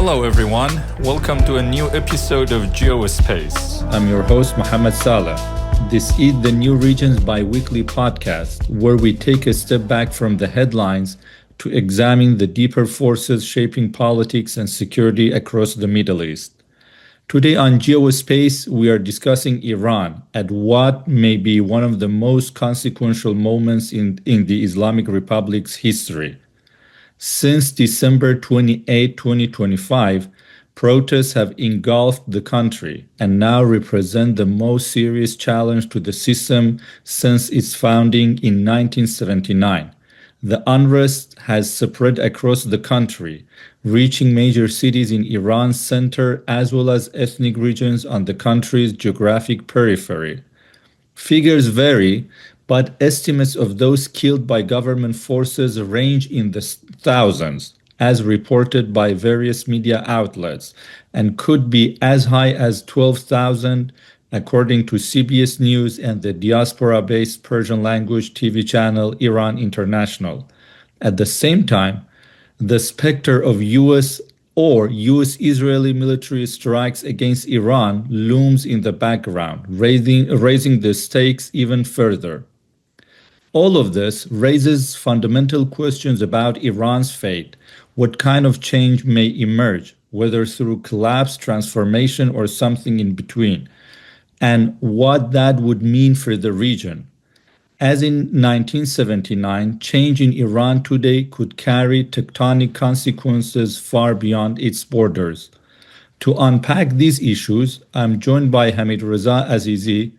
Hello everyone, welcome to a new episode of GeoSpace. I'm your host, Mohammed Salih. This is the New Regions bi-weekly podcast, where we take a step back from the headlines to examine the deeper forces shaping politics and security across the Middle East. Today on GeoSpace, we are discussing Iran at what may be one of the most consequential moments in the Islamic Republic's history. Since December 28, 2025, protests have engulfed the country and now represent the most serious challenge to the system since its founding in 1979. The unrest has spread across the country, reaching major cities in Iran's center as well as ethnic regions on the country's geographic periphery. Figures vary, but estimates of those killed by government forces range in the thousands, as reported by various media outlets, and could be as high as 12,000, according to CBS News and the diaspora-based Persian-language TV channel Iran International. At the same time, the specter of U.S.-Israeli military strikes against Iran looms in the background, raising the stakes even further. All of this raises fundamental questions about Iran's fate, what kind of change may emerge, whether through collapse, transformation, or something in between, and what that would mean for the region. As in 1979, change in Iran today could carry tectonic consequences far beyond its borders. To unpack these issues, I'm joined by Hamidreza Azizi,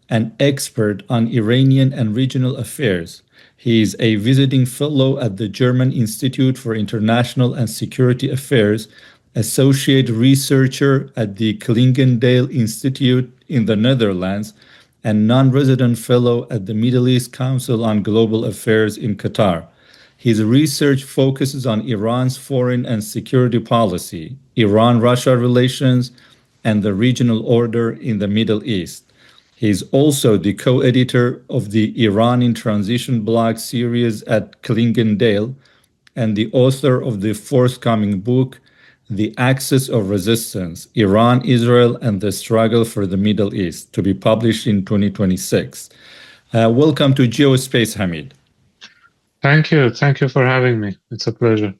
an expert on Iranian and regional affairs. He is a visiting fellow at the German Institute for International and Security Affairs, associate researcher at the Klingendale Institute in the Netherlands, and non-resident fellow at the Middle East Council on Global Affairs in Qatar. His research focuses on Iran's foreign and security policy, Iran-Russia relations, and the regional order in the Middle East. He is also the co-editor of the Iran in Transition blog series at Klingendale and the author of the forthcoming book, The Axis of Resistance, Iran, Israel, and the Struggle for the Middle East, to be published in 2026. Welcome to GeoSpace, Hamid. Thank you. Thank you for having me. It's a pleasure.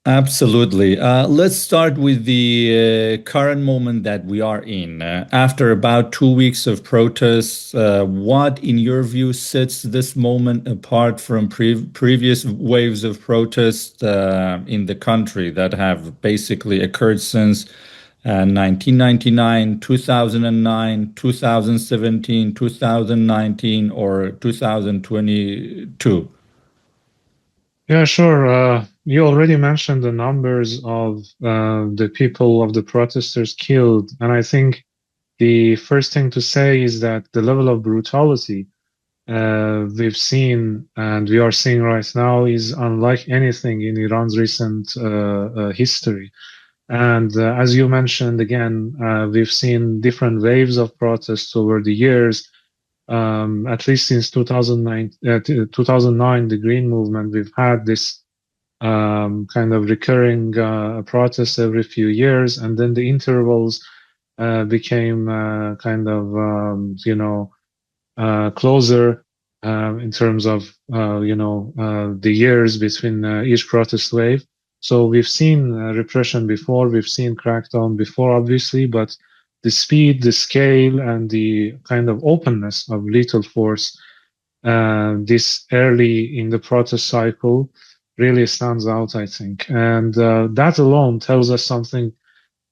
Absolutely. Let's start with the current moment that we are in. After about 2 weeks of protests, what, in your view, sets this moment apart from previous waves of protests in the country that have basically occurred since 1999, 2009, 2017, 2019, or 2022? Yeah, sure. You already mentioned the numbers of the people, of the protesters killed. And I think the first thing to say is that the level of brutality we've seen and we are seeing right now is unlike anything in Iran's recent history. And as you mentioned, again, we've seen different waves of protests over the years. At least since 2009, the Green Movement, we've had this kind of recurring protests every few years, and then the intervals became kind of, closer in terms of, the years between each protest wave. So we've seen repression before, we've seen crackdown before, obviously, but the speed, the scale, and the kind of openness of lethal force this early in the protest cycle really stands out, I think. And that alone tells us something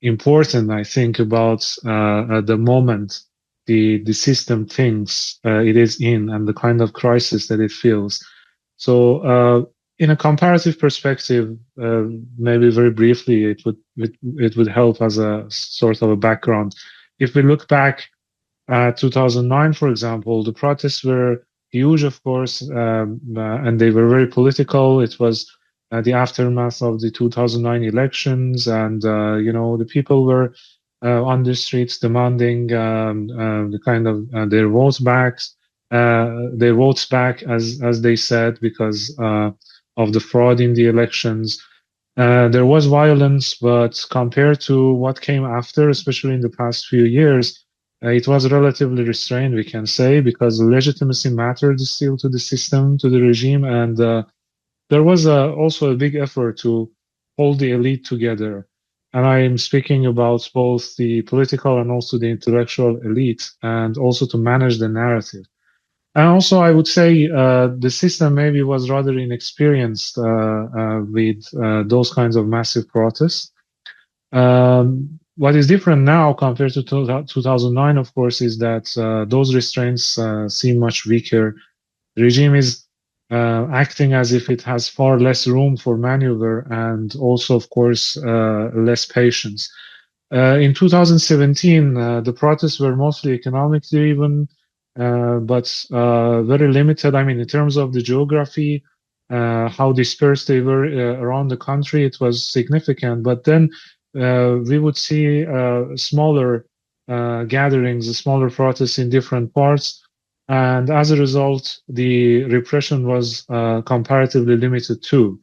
important, I think, about the moment the system thinks it is in and the kind of crisis that it feels. So in a comparative perspective, maybe very briefly, it would help as a sort of a background. If we look back at 2009, for example, the protests were huge, of course, and they were very political. It was the aftermath of the 2009 elections, and the people were on the streets demanding the kind of their votes back, as they said, because of the fraud in the elections. There was violence, but compared to what came after, especially in the past few years, it was relatively restrained, we can say, because legitimacy mattered still to the system, to the regime, and there was also a big effort to hold the elite together. And I am speaking about both the political and also the intellectual elite, and also to manage the narrative. And also, I would say the system maybe was rather inexperienced with those kinds of massive protests. What is different now compared to 2009, of course, is that those restraints seem much weaker. The regime is acting as if it has far less room for maneuver and also, of course, less patience. In 2017, the protests were mostly economic driven, but very limited. I mean, in terms of the geography, how dispersed they were around the country, it was significant. But then we would see smaller gatherings, smaller protests in different parts. And as a result, the repression was comparatively limited too.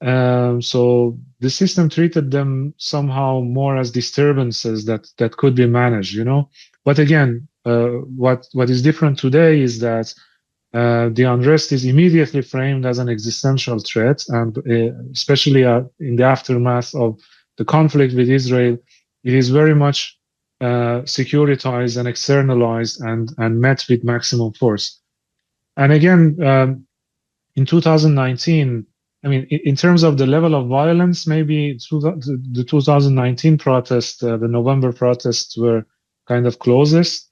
So the system treated them somehow more as disturbances that could be managed, you know. But again, what is different today is that the unrest is immediately framed as an existential threat, and especially in the aftermath of the conflict with Israel, it is very much securitized and externalized and met with maximum force. And again, in 2019, I mean, in terms of the level of violence, maybe the 2019 protests, the November protests were kind of closest.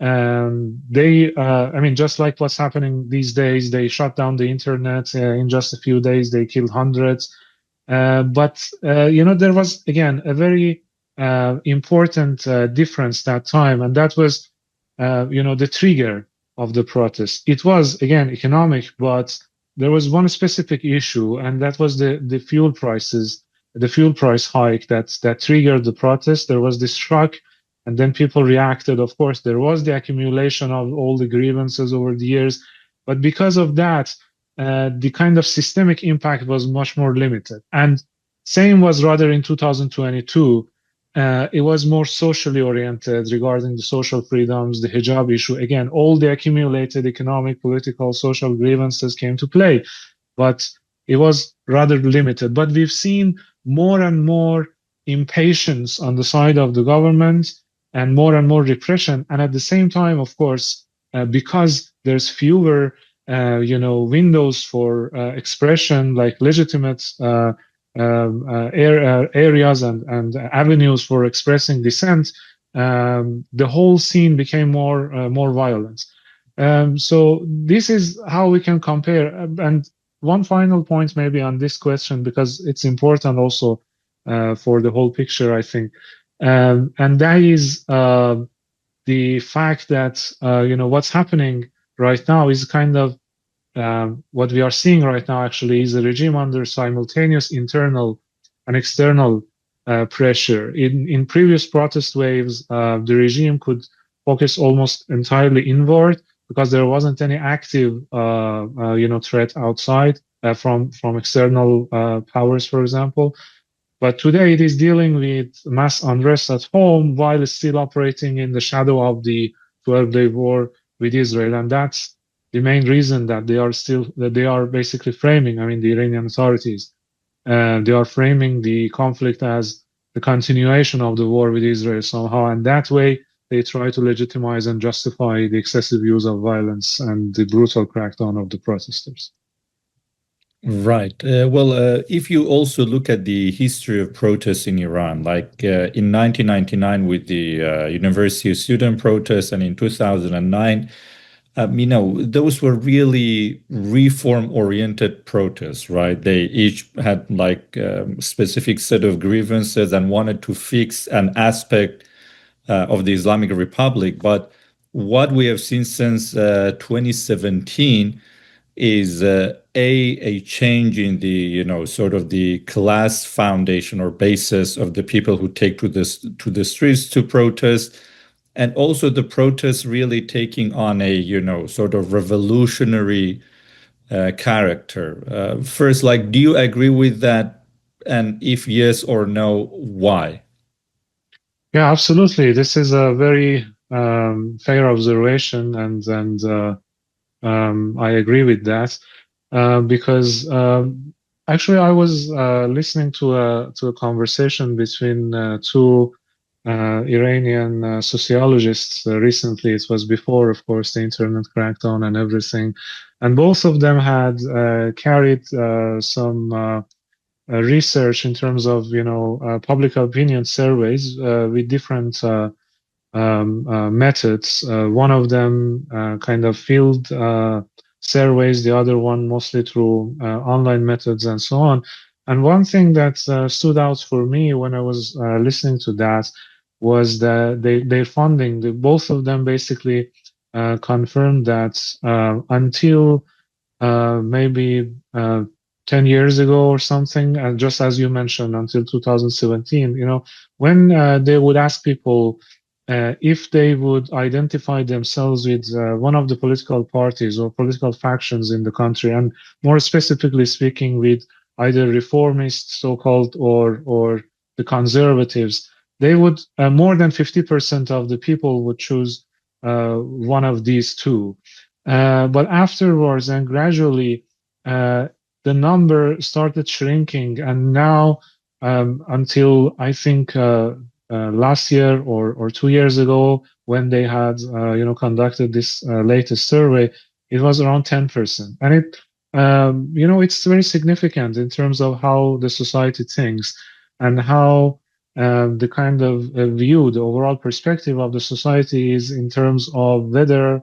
I mean, just like what's happening these days, they shut down the internet. In just a few days, they killed hundreds. But you know, there was again a very important difference that time, and that was, you know, the trigger of the protest. It was again economic, but there was one specific issue, and that was the fuel prices, the fuel price hike that triggered the protest. There was this shock, and then people reacted. Of course, there was the accumulation of all the grievances over the years, but because of that, the kind of systemic impact was much more limited. And same was rather in 2022. It was more socially oriented regarding the social freedoms, the hijab issue. Again, all the accumulated economic, political, social grievances came to play, but it was rather limited. But we've seen more and more impatience on the side of the government and more repression. And at the same time, of course, because there's fewer, you know, windows for expression, like legitimate areas and avenues for expressing dissent, the whole scene became more violent. So this is how we can compare. And one final point maybe on this question, because it's important also for the whole picture, I think, and that is the fact that you know, what's happening right now is kind of what we are seeing right now actually is a regime under simultaneous internal and external pressure. In previous protest waves, the regime could focus almost entirely inward because there wasn't any active, you know, threat outside from external powers, for example. But today it is dealing with mass unrest at home while it's still operating in the shadow of the 12-day war with Israel, and that's the main reason that they are basically framing, I mean, the Iranian authorities, they are framing the conflict as the continuation of the war with Israel somehow, and that way they try to legitimize and justify the excessive use of violence and the brutal crackdown of the protesters. Right. If you also look at the history of protests in Iran, like in 1999 with the university student protests, and in 2009, you know, those were really reform-oriented protests, right? They each had like a specific set of grievances and wanted to fix an aspect of the Islamic Republic. But what we have seen since 2017 is a change in the, you know, sort of the class foundation or basis of the people who take to the streets to protest, and also the protests really taking on a, you know, sort of revolutionary character. First, like, do you agree with that And if yes or no, why? Yeah, absolutely. This is a very fair observation, and I agree with that because actually I was listening to a conversation between two Iranian sociologists recently. It was before, of course, the internet crackdown and everything, and both of them had carried some research in terms of public opinion surveys with different methods. One of them kind of field surveys, the other one mostly through online methods and so on. And one thing that stood out for me when I was listening to that was that their funding. Both of them basically confirmed that until maybe 10 years ago or something, and just as you mentioned, until 2017, when they would ask people if they would identify themselves with one of the political parties or political factions in the country, and more specifically speaking, with either reformists, so-called, or the conservatives, they would more than 50% of the people would choose one of these two. But afterwards and gradually, the number started shrinking, and now until I think last year or 2 years ago, when they had conducted this latest survey, it was around 10%, and it's very significant in terms of how the society thinks and how the kind of view, the overall perspective of the society is in terms of whether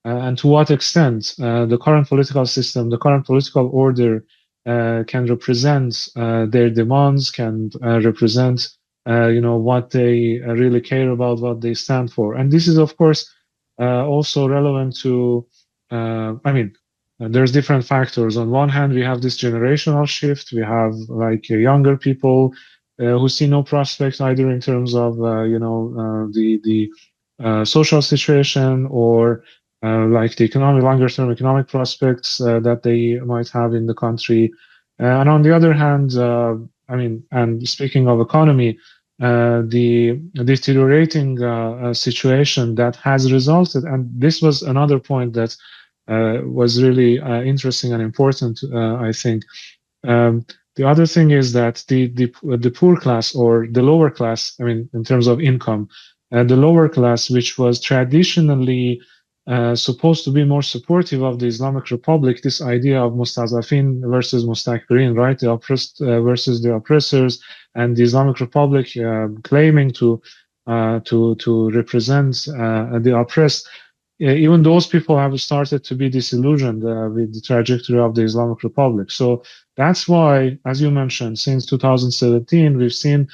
and to what extent the current political system, the current political order can represent their demands, can represent what they really care about, what they stand for. And this is, of course, also relevant to, there's different factors. On one hand, we have this generational shift. We have like younger people who see no prospects either in terms of, the social situation or like the longer term economic prospects that they might have in the country. And on the other hand, and speaking of economy, the deteriorating situation that has resulted, and this was another point that was really interesting and important, I think. The other thing is that the poor class or the lower class, in terms of income, the lower class, which was traditionally supposed to be more supportive of the Islamic Republic, this idea of Mustazafin versus Mustakbirin, right? The oppressed versus the oppressors, and the Islamic Republic claiming to represent the oppressed. Even those people have started to be disillusioned with the trajectory of the Islamic Republic. So that's why, as you mentioned, since 2017, we've seen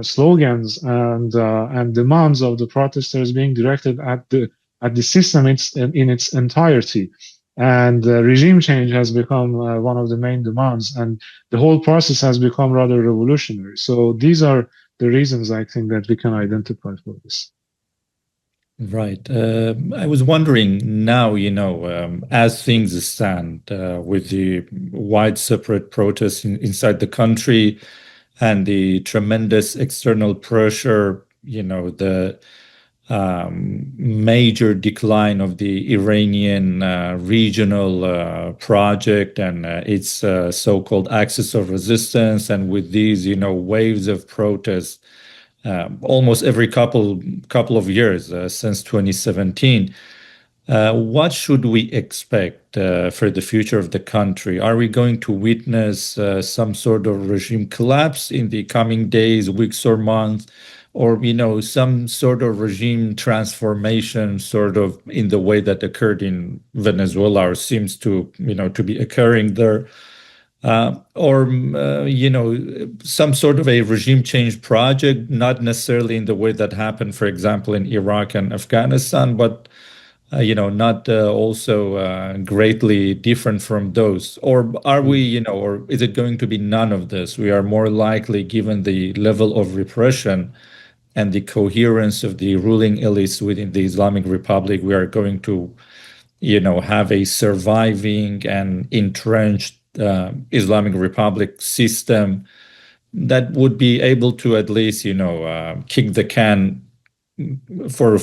slogans and demands of the protesters being directed at the system in its entirety. And regime change has become one of the main demands, and the whole process has become rather revolutionary. So these are the reasons I think that we can identify for this. Right. I was wondering now, as things stand with the wide separate protests inside the country and the tremendous external pressure, the major decline of the Iranian regional project and its so-called axis of resistance, and with these, waves of protests almost every couple of years since 2017. What should we expect for the future of the country? Are we going to witness some sort of regime collapse in the coming days, weeks, or months? Or, some sort of regime transformation, sort of in the way that occurred in Venezuela or seems to be occurring there? Or some sort of a regime change project, not necessarily in the way that happened, for example, in Iraq and Afghanistan, but not also greatly different from those. Or are we, or is it going to be none of this? We are more likely, given the level of repression and the coherence of the ruling elites within the Islamic Republic, we are going to have a surviving and entrenched Islamic Republic system that would be able to at least, kick the can for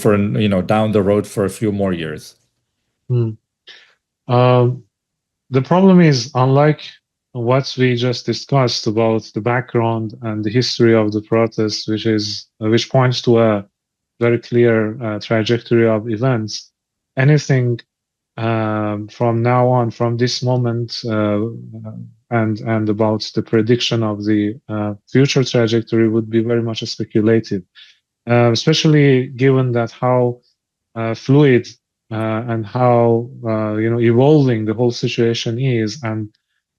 down the road for a few more years. The problem is, unlike what we just discussed about the background and the history of the protest, which points to a very clear trajectory of events, anything from now on, from this moment, and about the prediction of the future trajectory would be very much speculative, especially given that how fluid and how evolving the whole situation is, and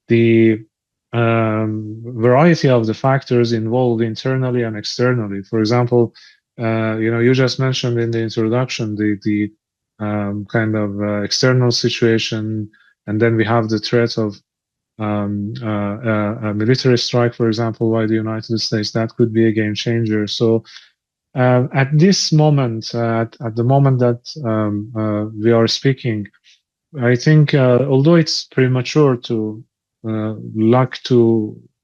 the variety of the factors involved internally and externally. For example, you just mentioned in the introduction the kind of external situation, and then we have the threat of a military strike, for example, by the United States. That could be a game changer. So at this moment, at the moment that we are speaking, I think although it's premature to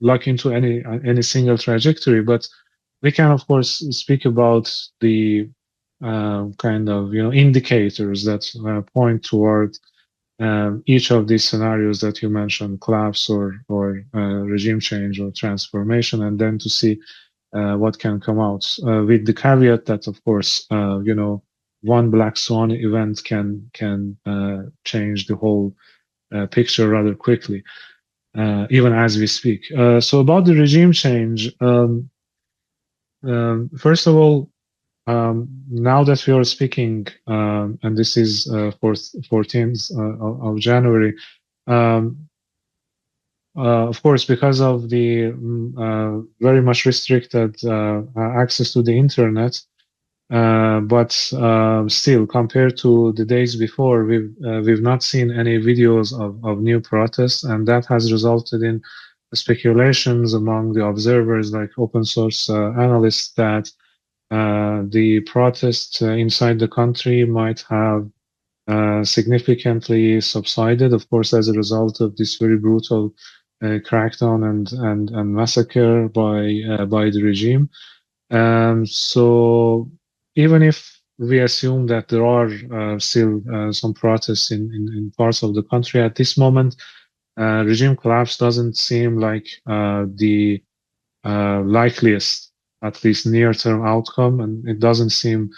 look into any single trajectory, but we can of course speak about the kind of indicators that point toward each of these scenarios that you mentioned: collapse or regime change or transformation, and then to see what can come out, with the caveat that, of course, one black swan event can change the whole picture rather quickly, even as we speak. So about the regime change, first of all, now that we are speaking, and this is 14th of January, of course, because of the very much restricted access to the internet, but still, compared to the days before, we've not seen any videos of new protests, and that has resulted in speculations among the observers, like open source analysts, that the protests inside the country might have significantly subsided, of course, as a result of this very brutal crackdown and massacre by the regime. So even if we assume that there are still some protests in parts of the country at this moment, regime collapse doesn't seem like the likeliest, at least near-term outcome, and it doesn't seem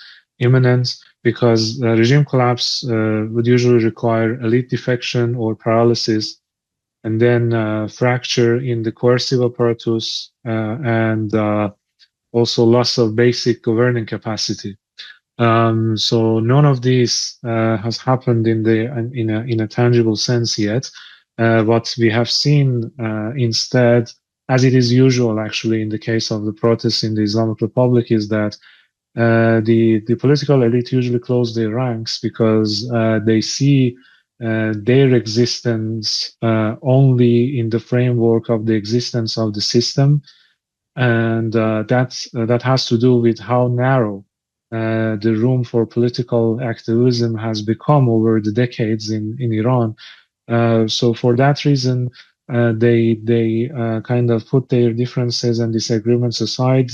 imminent, because regime collapse would usually require elite defection or paralysis, and then fracture in the coercive apparatus, and also loss of basic governing capacity. So none of these has happened in a tangible sense yet. What we have seen instead, as it is usual actually in the case of the protests in the Islamic Republic, is that the political elite usually close their ranks because they see their existence only in the framework of the existence of the system, and that has to do with how narrow the room for political activism has become over the decades in Iran. So for that reason, they kind of put their differences and disagreements aside.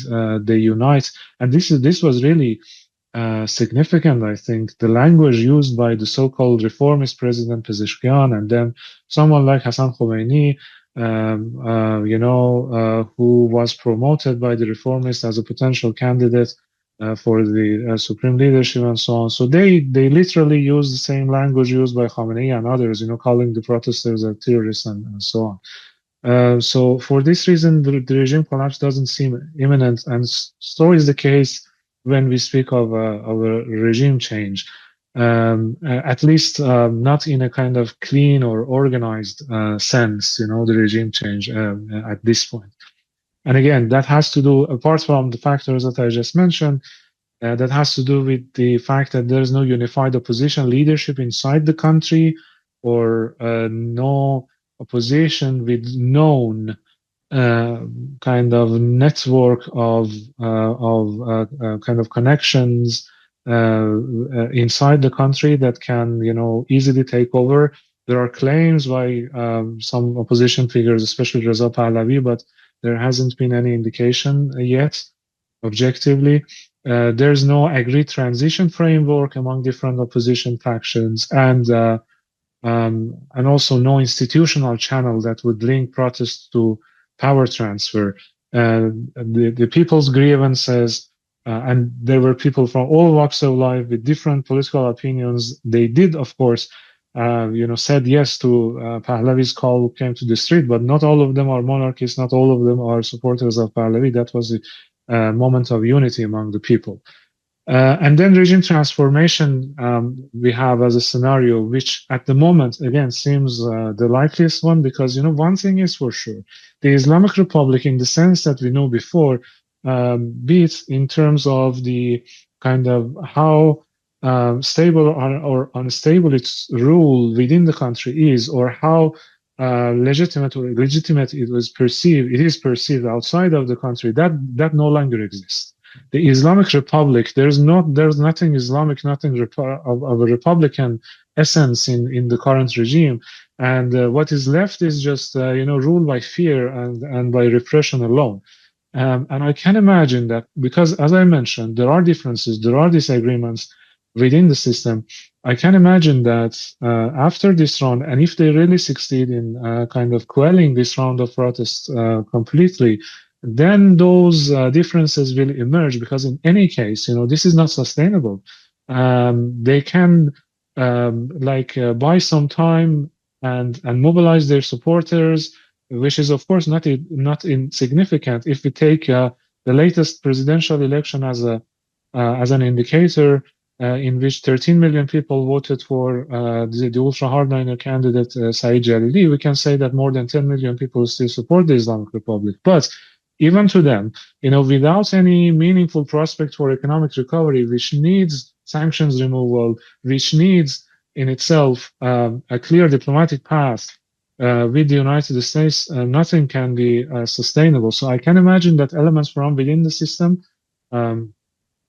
They unite, and this was really significant. I think the language used by the so-called reformist President Pezeshkian, and then someone like Hassan Khomeini, who was promoted by the reformists as a potential candidate for the supreme leadership and so on. So they literally use the same language used by Khamenei and others, calling the protesters terrorists and so on. So for this reason, the regime collapse doesn't seem imminent, and so is the case when we speak of a regime change. At least not in a kind of clean or organized sense, the regime change at this point. And again, that has to do, apart from the factors that I just mentioned, that has to do with the fact that there is no unified opposition leadership inside the country, or no opposition with known kind of network of kind of connections inside the country that can, easily take over There are claims by some opposition figures, especially Reza Pahlavi, but there hasn't been any indication yet, objectively. There's no agreed transition framework among different opposition factions, and also no institutional channel that would link protests to power transfer. The people's grievances, and there were people from all walks of life with different political opinions. They did, of course, said yes to Pahlavi's call, came to the street, but not all of them are monarchists, not all of them are supporters of Pahlavi. That was a moment of unity among the people. And then regime transformation we have as a scenario, which at the moment, again, seems the likeliest one, because, one thing is for sure. The Islamic Republic, in the sense that we know before, be it in terms of the kind of how stable or unstable its rule within the country is, or how legitimate or illegitimate it is perceived outside of the country, that no longer exists. The Islamic Republic, there's nothing Islamic, nothing of a republican essence in the current regime, and what is left is just ruled by fear and by repression alone. And I can imagine that, because, as I mentioned, there are differences, there are disagreements within the system. I can imagine that after this round, and if they really succeed in kind of quelling this round of protests completely, then those differences will emerge, because in any case, this is not sustainable. They can buy some time and mobilize their supporters, which is of course not insignificant. If we take the latest presidential election as an indicator, in which 13 million people voted for the ultra hardliner candidate Saeed Jalili, we can say that more than 10 million people still support the Islamic Republic. But even to them, without any meaningful prospect for economic recovery, which needs sanctions removal, which needs in itself a clear diplomatic path with the United States, nothing can be sustainable. So I can imagine that elements from within the system,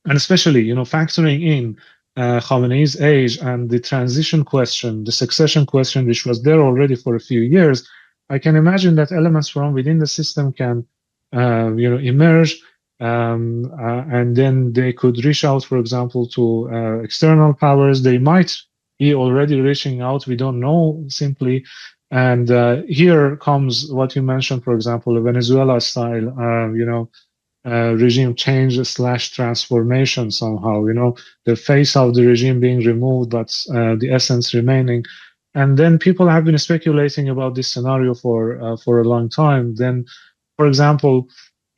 and especially, factoring in Khamenei's age and the transition question, the succession question, which was there already for a few years, I can imagine that elements from within the system can emerge, and then they could reach out, for example, to external powers. They might be already reaching out. We don't know, simply. And here comes what you mentioned, for example, a Venezuela style, regime change / transformation somehow. The face of the regime being removed, but the essence remaining. And then people have been speculating about this scenario for a long time. Then, for example,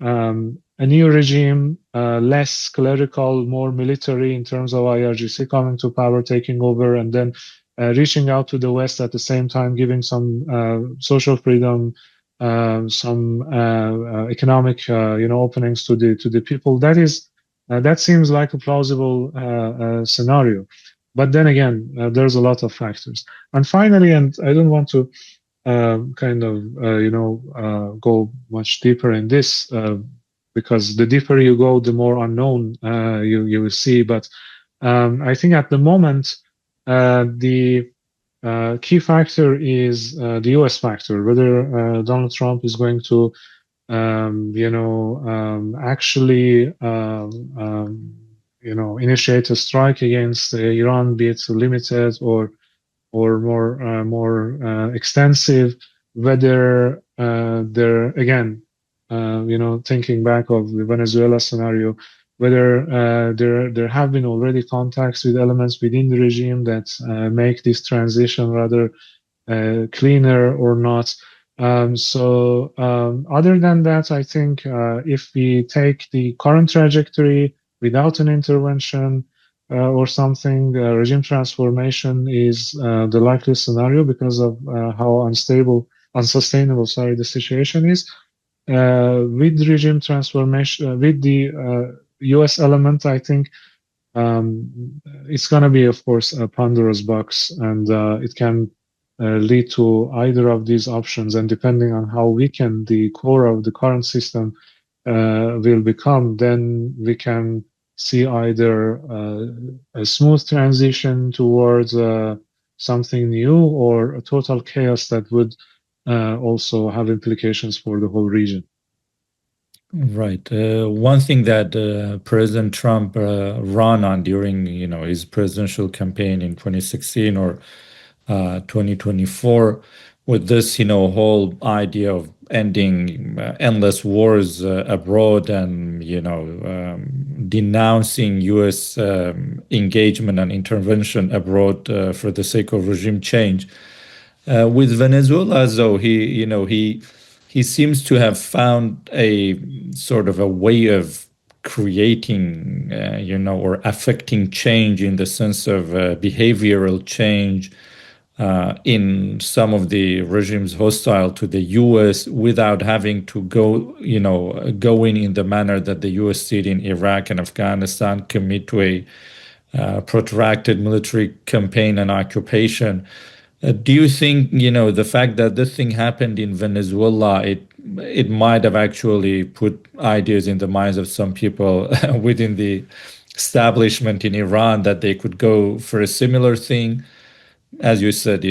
a new regime, less clerical, more military in terms of IRGC coming to power, taking over, and then reaching out to the West at the same time, giving some social freedom, some economic, openings to the people. That seems like a plausible scenario. But then again, there's a lot of factors. And finally, and I don't want to go much deeper in this, because the deeper you go, the more unknown you will see. But I think at the moment, the key factor is the US factor, whether Donald Trump is going to, actually, initiate a strike against Iran, be it limited or more extensive. Whether they're, again, thinking back of the Venezuela scenario, whether there have been already contacts with elements within the regime that make this transition rather cleaner or not. Other than that, I think if we take the current trajectory without an intervention or something, regime transformation is the likely scenario, because of how unsustainable, the situation is. With regime transformation, with the US element, I think it's going to be, of course, a Pandora's box, and it can lead to either of these options. And depending on how weakened the core of the current system will become, then we can see either a smooth transition towards something new, or a total chaos that would also have implications for the whole region? Right. One thing that President Trump ran on during, his presidential campaign in 2016 or 2024, with this, whole idea of ending endless wars abroad and, denouncing U.S. Engagement and intervention abroad for the sake of regime change. With Venezuela, though, he seems to have found a sort of a way of creating, or affecting change in the sense of behavioral change in some of the regimes hostile to the U.S. without having to go in the manner that the U.S. did in Iraq and Afghanistan, commit to a protracted military campaign and occupation. Do you think, the fact that this thing happened in Venezuela, it might have actually put ideas in the minds of some people within the establishment in Iran that they could go for a similar thing? As you said,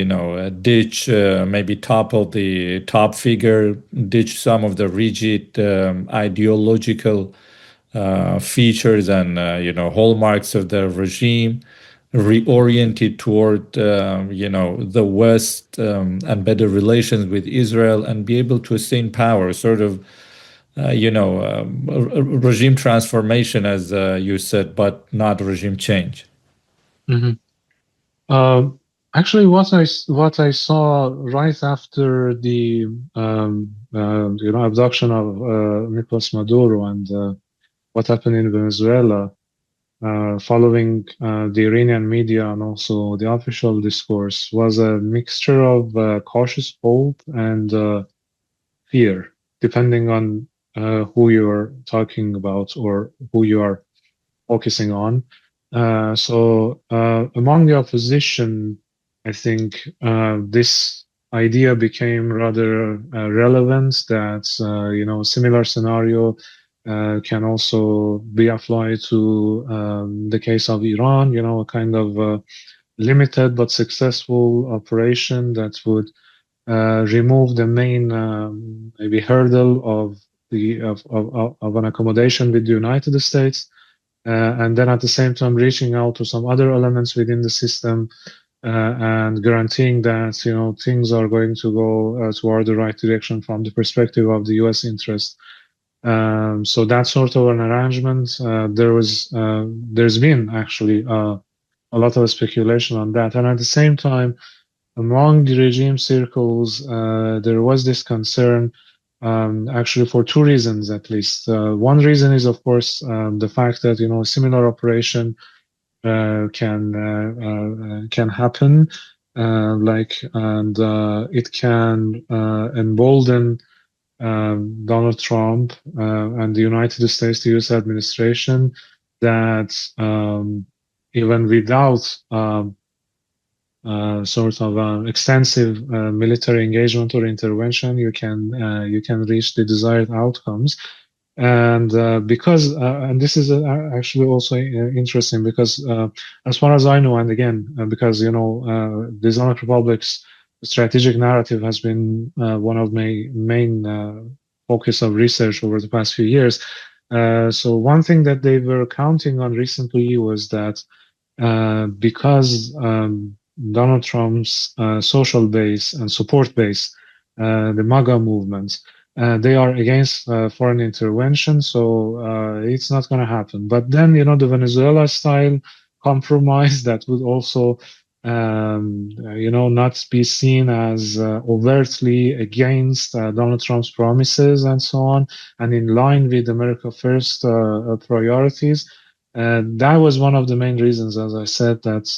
ditch, maybe topple the top figure, ditch some of the rigid ideological features and, hallmarks of the regime, reoriented toward, the West and better relations with Israel and be able to sustain power, sort of, regime transformation, as you said, but not regime change. Mm-hmm. Actually, what I saw right after the abduction of Nicolas Maduro and what happened in Venezuela, following the Iranian media and also the official discourse, was a mixture of cautious hope and fear, depending on who you are talking about or who you are focusing on. So among the opposition, I think this idea became rather relevant that, similar scenario can also be applied to the case of Iran, a kind of limited but successful operation that would remove the main maybe hurdle of an accommodation with the United States. And then at the same time reaching out to some other elements within the system and guaranteeing that things are going to go toward the right direction from the perspective of the U.S. interest. So that sort of an arrangement, there's been actually a lot of speculation on that, and at the same time, among the regime circles, there was this concern. Actually, for two reasons at least. One reason is, of course, the fact that a similar operation can happen, and it can embolden Donald Trump and the United States, the U.S. administration, that even without sort of extensive military engagement or intervention, you can reach the desired outcomes. And because and this is actually also interesting because as far as I know, and again because the Islamic Republic's strategic narrative has been one of my main focus of research over the past few years. So one thing that they were counting on recently was that because Donald Trump's social base and support base, the MAGA movement, they are against foreign intervention, so it's not going to happen. But then, the Venezuela-style compromise that would also, not be seen as overtly against Donald Trump's promises and so on, and in line with America First priorities. That was one of the main reasons, as I said, that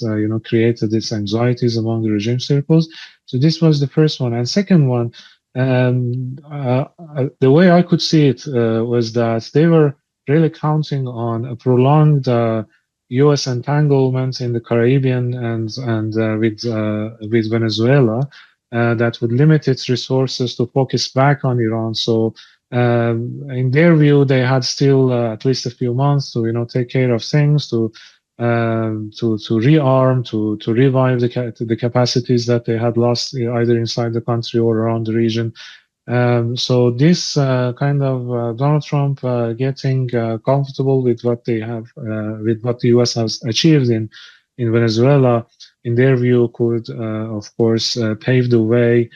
created these anxieties among the regime circles. So this was the first one, and second one, the way I could see it was that they were really counting on a prolonged U.S. entanglement in the Caribbean and with Venezuela that would limit its resources to focus back on Iran. So in their view, they had still at least a few months to take care of things, to to rearm, to revive the capacities that they had lost either inside the country or around the region. So this kind of Donald Trump getting comfortable with what they have, with what the U.S. has achieved in Venezuela, in their view, could of course pave the way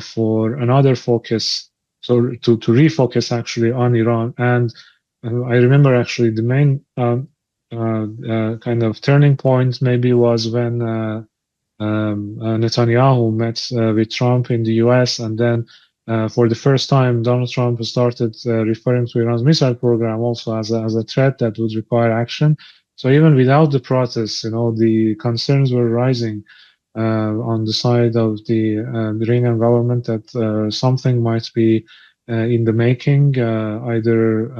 for another focus, so to refocus actually on Iran. And I remember actually the main kind of turning point maybe was when Netanyahu met with Trump in the U.S. and then for the first time, Donald Trump started referring to Iran's missile program also as a threat that would require action. So even without the protests, the concerns were rising on the side of the Iranian government that something might be in the making, either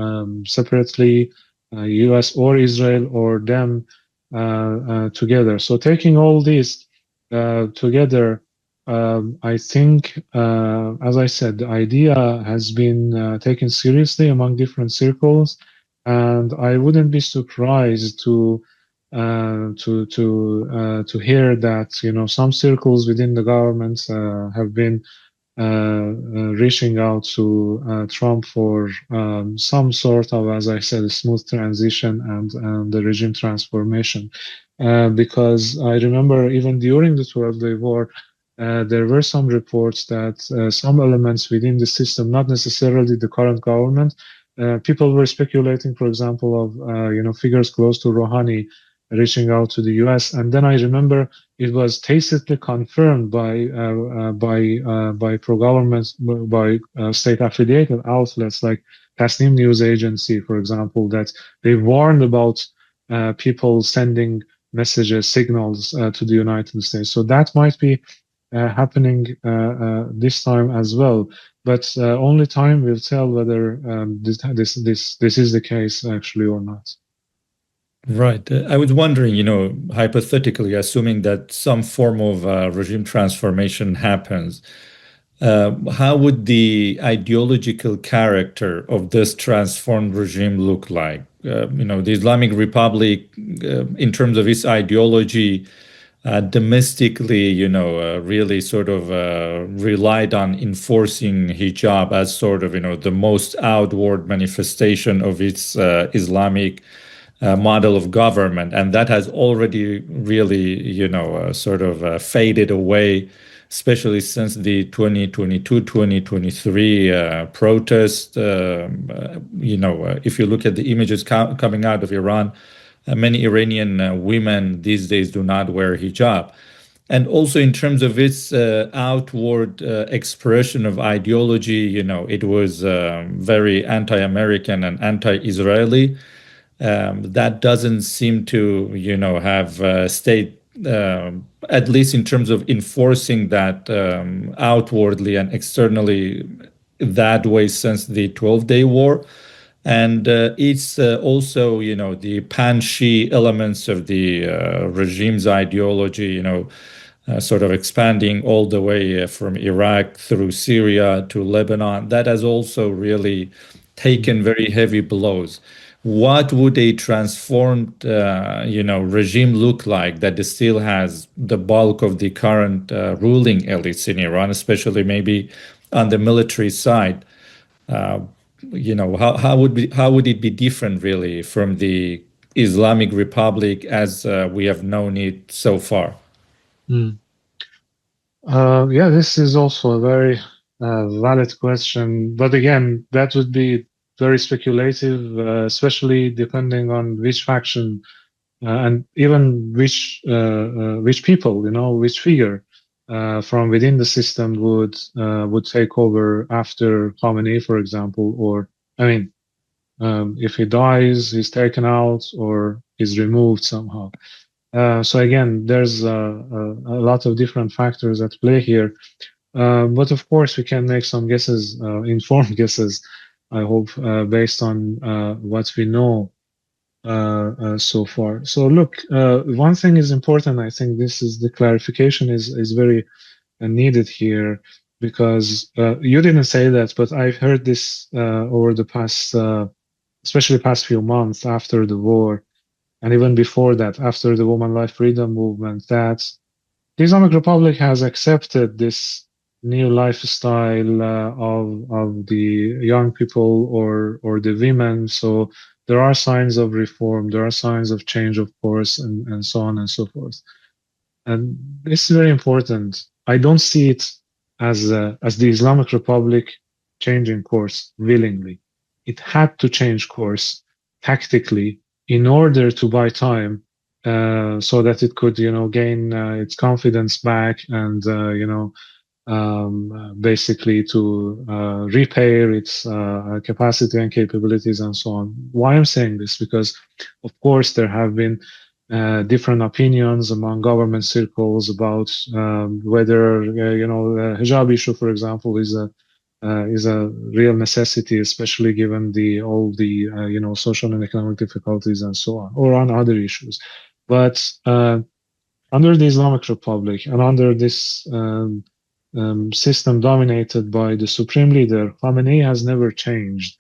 separately, U.S. or Israel or them together. So taking all these together, I think, as I said, the idea has been taken seriously among different circles, and I wouldn't be surprised to hear that some circles within the government have been reaching out to Trump for some sort of, as I said, a smooth transition and the regime transformation. Because I remember even during the 12-day war, there were some reports that some elements within the system, not necessarily the current government, people were speculating, for example, of figures close to Rouhani reaching out to the U.S. And then I remember it was tacitly confirmed by pro-government, by state-affiliated outlets like Tasnim News Agency, for example, that they warned about people sending messages, signals to the United States. So that might be happening this time as well. But only time will tell whether this is the case actually or not. Right. I was wondering, hypothetically, assuming that some form of regime transformation happens, how would the ideological character of this transformed regime look like? The Islamic Republic, in terms of its ideology, domestically, really sort of relied on enforcing hijab as sort of, the most outward manifestation of its Islamic model of government. And that has already really, sort of faded away, especially since the 2022-2023 protest. If you look at the images coming out of Iran, many Iranian women these days do not wear hijab. And also in terms of its outward expression of ideology, it was very anti-American and anti-Israeli. That doesn't seem to, have stayed, at least in terms of enforcing that outwardly and externally that way since the 12-day war. And it's also, the pan-Shi elements of the regime's ideology, sort of expanding all the way from Iraq through Syria to Lebanon. That has also really taken very heavy blows. What would a transformed, regime look like that still has the bulk of the current ruling elites in Iran, especially maybe on the military side? How would it be different really from the Islamic Republic as we have known it so far? Yeah, this is also a very valid question, but again, that would be very speculative, especially depending on which faction and even which people, which figure from within the system would take over after Khamenei, for example, or if he dies, he's taken out or is removed somehow. So again, there's a lot of different factors at play here, but of course we can make some guesses, informed guesses, I hope, based on what we know so far. So look, one thing is important. I think the clarification is very needed here, because you didn't say that, but I've heard this over the past, especially past few months after the war, and even before that, after the Woman Life Freedom movement, that the Islamic Republic has accepted this new lifestyle of the young people or the women. So there are signs of reform, there are signs of change, of course, and so on and so forth. And this is very important. I don't see it as the Islamic Republic changing course willingly. It had to change course tactically in order to buy time, so that it could, gain its confidence back and, basically to repair its capacity and capabilities and so on. Why I'm saying this? Because, of course, there have been different opinions among government circles about whether, the hijab issue, for example, is a real necessity, especially given all the social and economic difficulties and so on, or on other issues. But under the Islamic Republic and under this system dominated by the supreme leader, Khamenei has never changed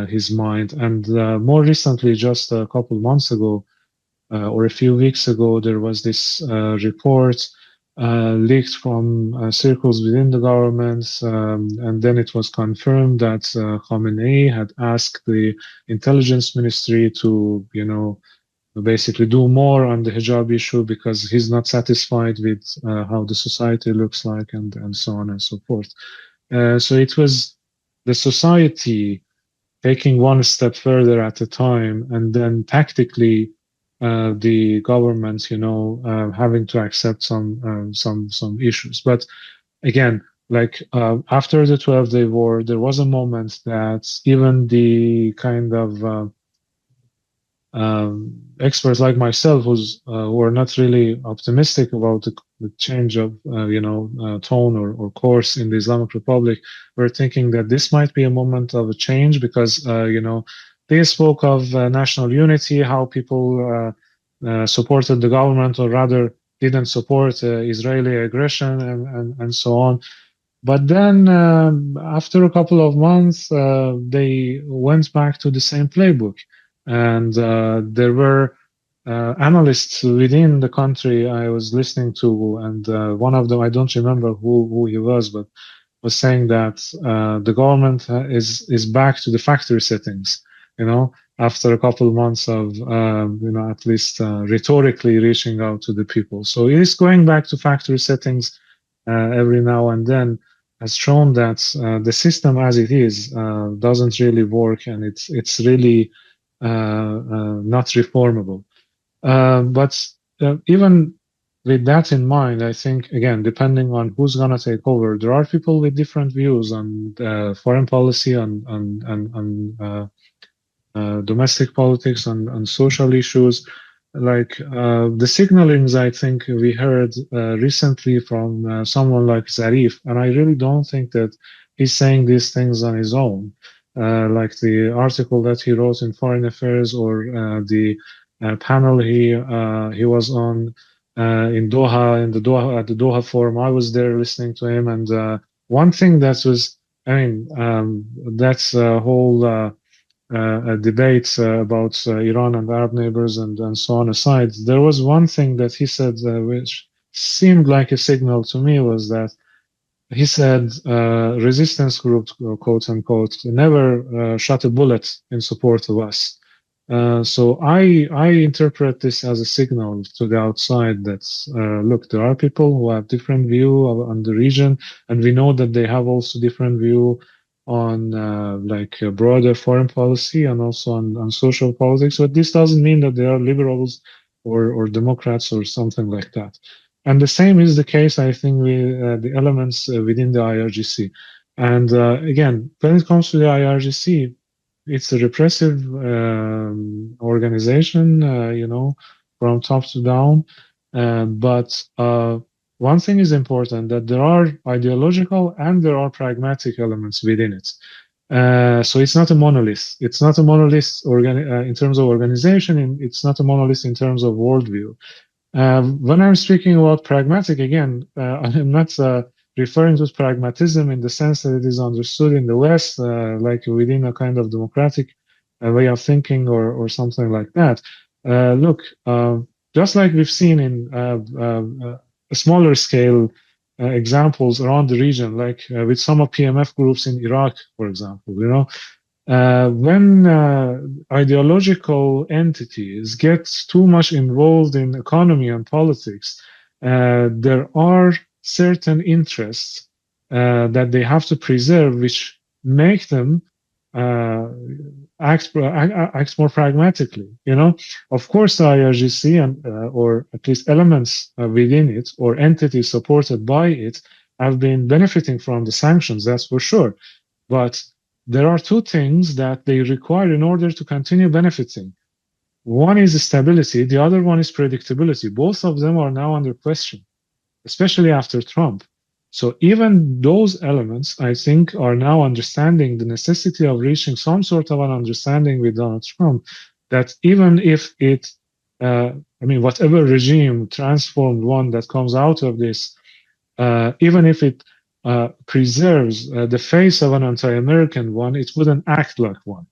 his mind. And more recently, just a couple of months ago, or a few weeks ago, there was this report leaked from circles within the government, and then it was confirmed that Khamenei had asked the intelligence ministry to, basically do more on the hijab issue because he's not satisfied with how the society looks like, and so on and so forth. So it was the society taking one step further at a time, and then tactically the government, having to accept some issues. But again, like after the 12-day war, there was a moment that even the kind of experts like myself, who were not really optimistic about the change of tone or course in the Islamic Republic, were thinking that this might be a moment of a change because they spoke of national unity, how people supported the government, or rather didn't support Israeli aggression, and so on. But then after a couple of months, they went back to the same playbook. And there were analysts within the country I was listening to, and one of them, I don't remember who he was, but was saying that the government is back to the factory settings, after a couple of months of, at least rhetorically reaching out to the people. So it is going back to factory settings every now and then, has shown that the system as it is doesn't really work, and it's really not reformable. But even with that in mind, I think, again, depending on who's going to take over, there are people with different views on foreign policy, on domestic politics, on social issues. Like the signalings, I think we heard recently from someone like Zarif, and I really don't think that he's saying these things on his own. Like the article that he wrote in Foreign Affairs, or the panel he was on in Doha, at the Doha Forum. I was there listening to him, and one thing that was, that's a whole debate about Iran and Arab neighbors and so on aside. There was one thing that he said which seemed like a signal to me, was that he said resistance groups, quote unquote, never shot a bullet in support of us. So I interpret this as a signal to the outside that, look, there are people who have different view on the region, and we know that they have also different view on like a broader foreign policy and also on social politics. But this doesn't mean that they are liberals or Democrats or something like that. And the same is the case, I think, with the elements within the IRGC. And again, when it comes to the IRGC, it's a repressive organization, from top to down. But one thing is important, that there are ideological and there are pragmatic elements within it. So it's not a monolith. It's not a monolith in terms of organization, and it's not a monolith in terms of worldview. When I'm speaking about pragmatic, again, I'm not referring to pragmatism in the sense that it is understood in the West, like within a kind of democratic way of thinking or something like that. look, just like we've seen in a smaller scale examples around the region, like with some of PMF groups in Iraq, for example, when ideological entities get too much involved in economy and politics, there are certain interests that they have to preserve, which make them uh, act more pragmatically. Of course, the IRGC and or at least elements within it or entities supported by it have been benefiting from the sanctions. That's for sure. But there are two things that they require in order to continue benefiting. One is stability, the other one is predictability. Both of them are now under question, especially after Trump. So even those elements, I think, are now understanding the necessity of reaching some sort of an understanding with Donald Trump that even if whatever regime, transformed one that comes out of this, even if it preserves the face of an anti-American one, it wouldn't act like one.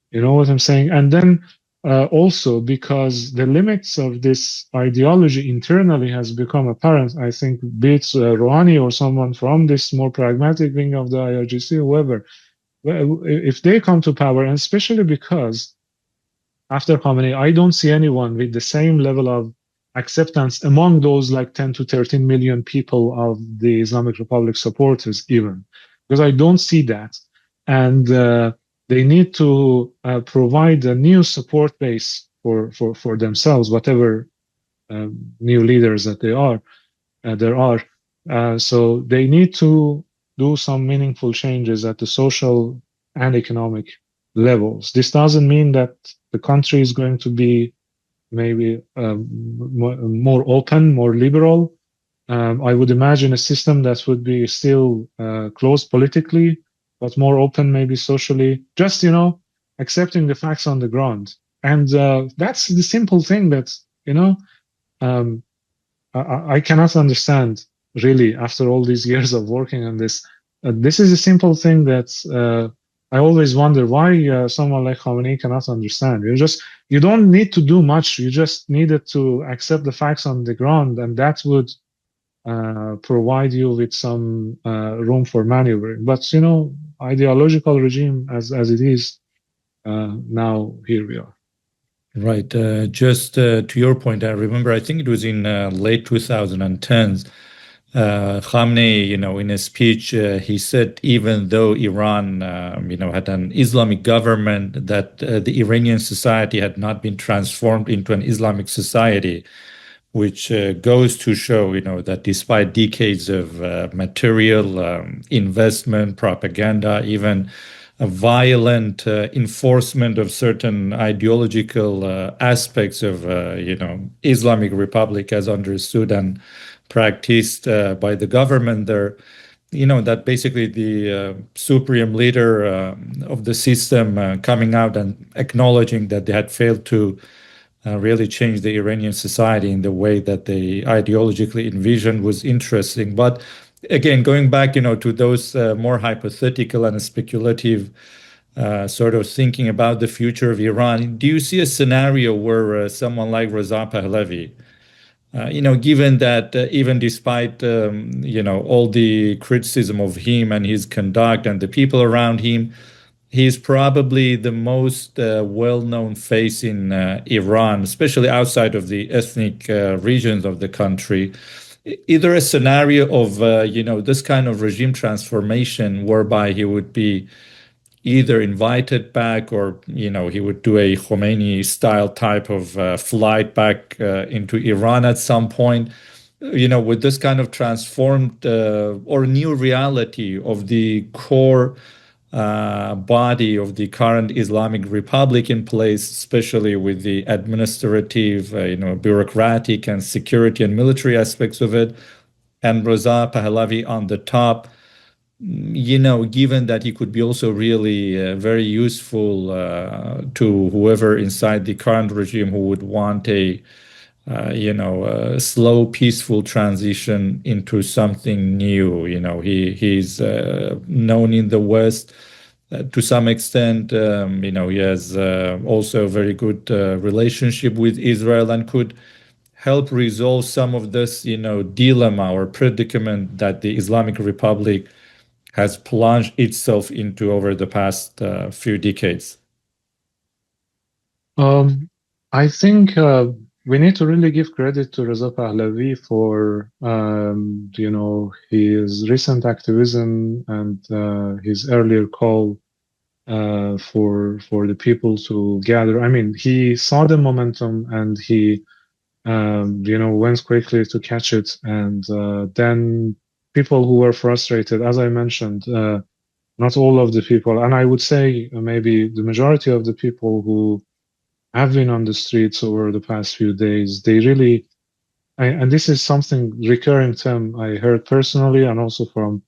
You know what I'm saying? And then also because the limits of this ideology internally has become apparent, I think, be it Rouhani or someone from this more pragmatic wing of the IRGC, whoever, if they come to power, and especially because after Khamenei, I don't see anyone with the same level of acceptance among those like 10 to 13 million people of the Islamic Republic supporters, even, because I don't see that. And they need to provide a new support base for themselves, whatever new leaders that there are. So they need to do some meaningful changes at the social and economic levels. This doesn't mean that the country is going to be maybe more open, more liberal. I would imagine a system that would be still closed politically, but more open, maybe socially. Just accepting the facts on the ground, and that's the simple thing that I cannot understand really after all these years of working on this. This is a simple thing that I always wonder why someone like Khamenei cannot understand. You don't need to do much. You just needed to accept the facts on the ground, and that would provide you with some room for maneuvering. But ideological regime as it is now, here we are. Right. Just to your point, I remember, I think it was in late 2010s, Khamenei, in a speech, he said even though Iran, had an Islamic government, that the Iranian society had not been transformed into an Islamic society, which goes to show, that despite decades of material investment, propaganda, even a violent enforcement of certain ideological aspects of, Islamic Republic as understood and practiced by the government there, that basically the supreme leader of the system coming out and acknowledging that they had failed to really change the Iranian society in the way that they ideologically envisioned was interesting. But again, going back, to those more hypothetical and speculative sort of thinking about the future of Iran, do you see a scenario where someone like Reza Pahlavi, given that even despite, all the criticism of him and his conduct and the people around him, he's probably the most well-known face in Iran, especially outside of the ethnic regions of the country. Either a scenario of, this kind of regime transformation whereby he would be either invited back or, he would do a Khomeini-style type of flight back into Iran at some point, with this kind of transformed or new reality of the core body of the current Islamic Republic in place, especially with the administrative, bureaucratic and security and military aspects of it, and Reza Pahlavi on the top, given that he could be also really very useful to whoever inside the current regime who would want a slow, peaceful transition into something new. He's known in the West to some extent, he has also a very good relationship with Israel and could help resolve some of this, dilemma or predicament that the Islamic Republic has plunged itself into over the past few decades? I think we need to really give credit to Reza Pahlavi for his recent activism and his earlier call for the people to gather. I mean, he saw the momentum and he went quickly to catch it. And then people who were frustrated, as I mentioned, not all of the people, and I would say maybe the majority of the people who have been on the streets over the past few days, they really, and this is something recurring term I heard personally and also from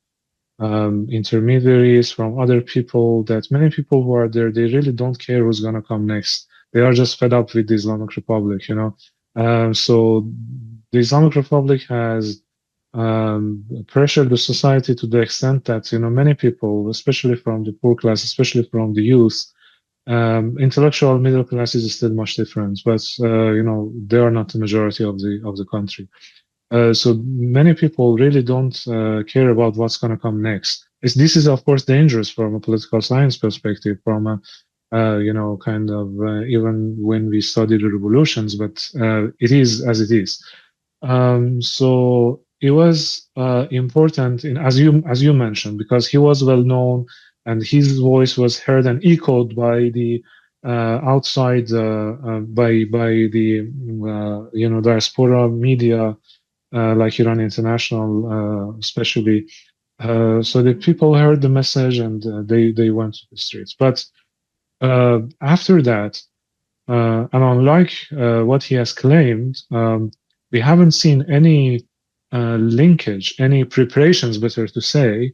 intermediaries, from other people, that many people who are there, they really don't care who's going to come next. They are just fed up with the Islamic Republic, so the Islamic Republic has pressured the society to the extent that, many people, especially from the poor class, especially from the youth, intellectual middle class is still much different, but they are not the majority of the country. So many people really don't care about what's going to come next. This is of course dangerous from a political science perspective, from a even when we study the revolutions, but it is as it is. So it was important, as you mentioned, because he was well known and his voice was heard and echoed by the outside by the diaspora media, like Iran International, especially. So the people heard the message and they went to the streets. But after that, and unlike what he has claimed, we haven't seen any linkage, any preparations, better to say,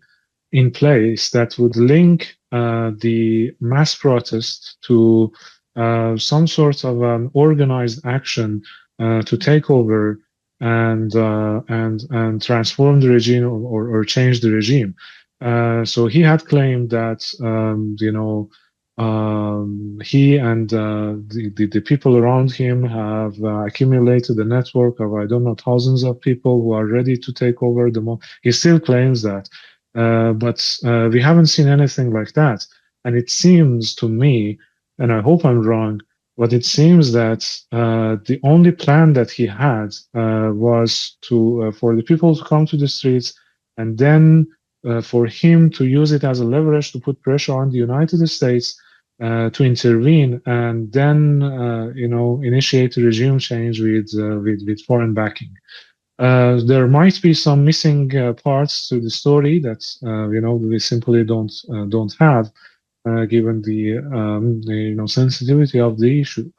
in place that would link the mass protest to some sort of an organized action to take over and transform the regime or change the regime. So he had claimed that he and the people around him have accumulated a network of, I don't know, thousands of people who are ready to take over the. He still claims that, but we haven't seen anything like that. And it seems to me, and I hope I'm wrong, but it seems that the only plan that he had was to for the people to come to the streets, and then for him to use it as a leverage to put pressure on the United States to intervene, and then initiate a regime change with foreign backing. There might be some missing parts to the story that we simply don't have, given the sensitivity of the issue.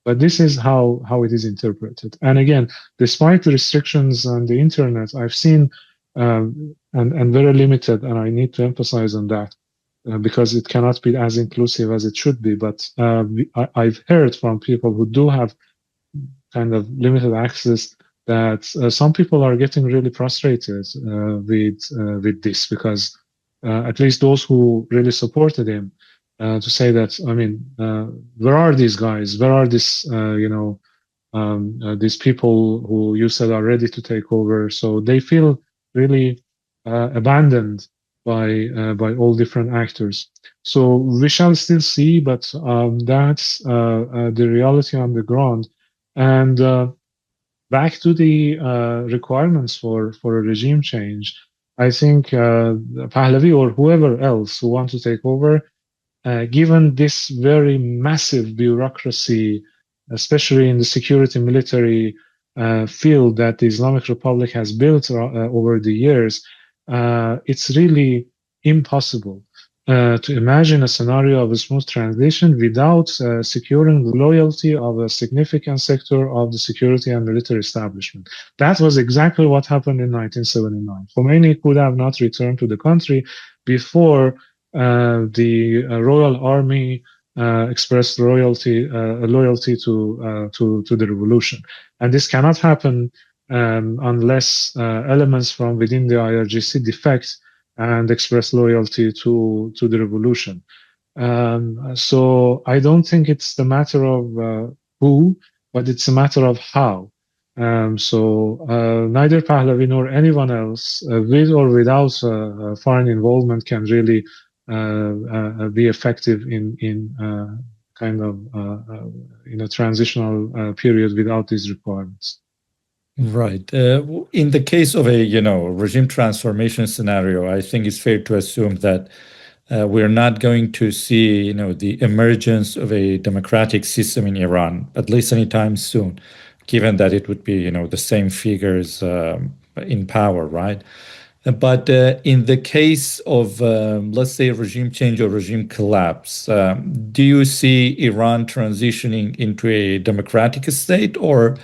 But this is how it is interpreted. And again, despite the restrictions on the internet, I've seen and very limited, and I need to emphasize on that because it cannot be as inclusive as it should be. But I've heard from people who do have kind of limited access that some people are getting really frustrated with this, because at least those who really supported him, to say that, I mean, where are these guys? Where are these these people who you said are ready to take over? So they feel really abandoned by all different actors. So we shall still see, but that's the reality on the ground. And back to the requirements for a regime change, I think Pahlavi or whoever else who want to take over, given this very massive bureaucracy, especially in the security military field that the Islamic Republic has built over the years, it's really impossible to imagine a scenario of a smooth transition without securing the loyalty of a significant sector of the security and military establishment. That was exactly what happened in 1979. Khomeini could have not returned to the country before the Royal Army expressed loyalty to the revolution, and this cannot happen unless elements from within the IRGC defect and express loyalty to the revolution. So I don't think it's the matter of who, but it's a matter of how. So neither Pahlavi nor anyone else, with or without foreign involvement, can really be effective in kind of in a transitional period without these requirements. Right. In the case of a, regime transformation scenario, I think it's fair to assume that we're not going to see, the emergence of a democratic system in Iran, at least anytime soon, given that it would be, the same figures in power, right? But in the case of, let's say, regime change or regime collapse, do you see Iran transitioning into a democratic state, or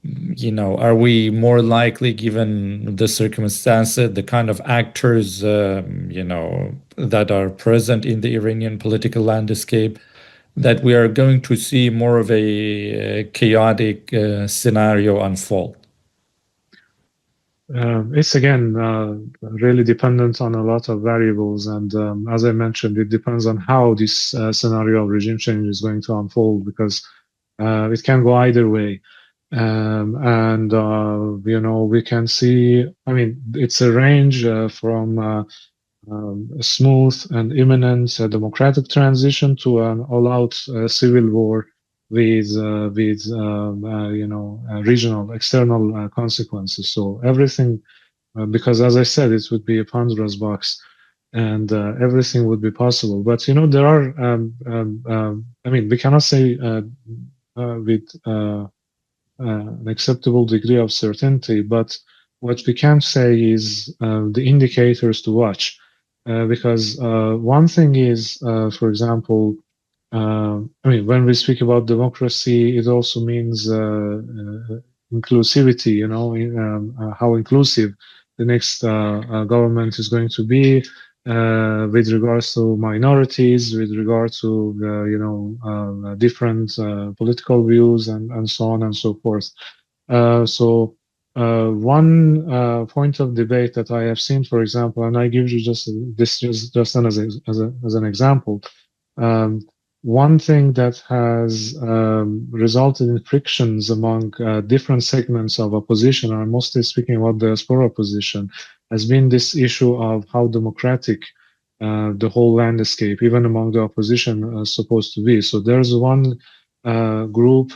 are we more likely, given the circumstances, the kind of actors, that are present in the Iranian political landscape, that we are going to see more of a chaotic scenario unfold? It's again really dependent on a lot of variables, and as I mentioned, it depends on how this scenario of regime change is going to unfold, because it can go either way. And we can see, I mean, it's a range from a smooth and imminent democratic transition to an all-out civil war with regional external consequences. So everything, because as I said, it would be a Pandora's box, and everything would be possible. But there are, I mean, we cannot say with an acceptable degree of certainty, but what we can say is the indicators to watch. Because one thing is, for example, I mean, when we speak about democracy, it also means inclusivity, how inclusive the next government is going to be with regards to minorities, with regard to different political views, and so on and so forth. So one point of debate that I have seen, for example, and I give you just as an example. One thing that has resulted in frictions among different segments of opposition, and I'm mostly speaking about the diaspora opposition, has been this issue of how democratic the whole landscape, even among the opposition, is supposed to be. So there's one group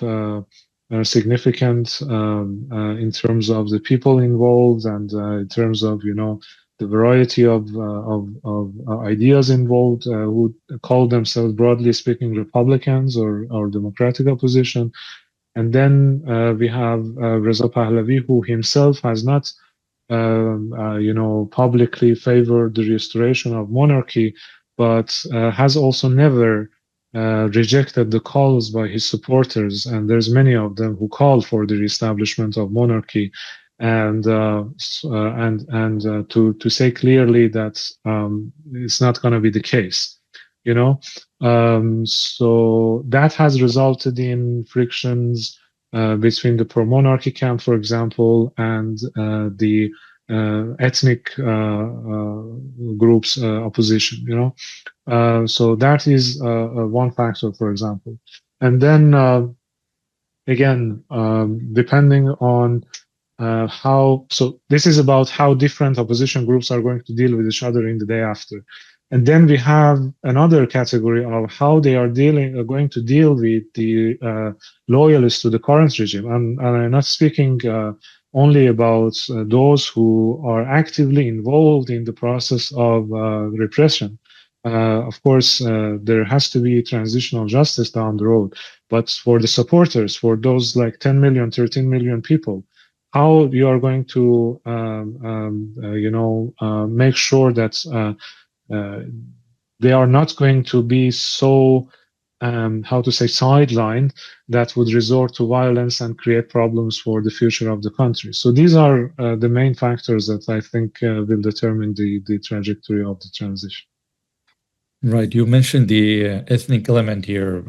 significant in terms of the people involved, and in terms of the variety of ideas involved, who call themselves, broadly speaking, Republicans or democratic opposition. And then we have Reza Pahlavi, who himself has not publicly favored the restoration of monarchy, but has also never rejected the calls by his supporters, and there's many of them who call for the reestablishment of monarchy, and to say clearly that it's not going to be the case, so that has resulted in frictions between the pro-monarchy camp, for example, and the ethnic groups opposition. So that is one factor, for example. And then again, depending on so this is about how different opposition groups are going to deal with each other in the day after. And then we have another category of how they are going to deal with the loyalists to the current regime. And I'm not speaking only about those who are actively involved in the process of repression. Of course, there has to be transitional justice down the road. But for the supporters, for those like 10 million, 13 million people, how you are going to, make sure that they are not going to be so, sidelined, that would resort to violence and create problems for the future of the country. So these are the main factors that I think will determine the trajectory of the transition. Right. You mentioned the ethnic element here.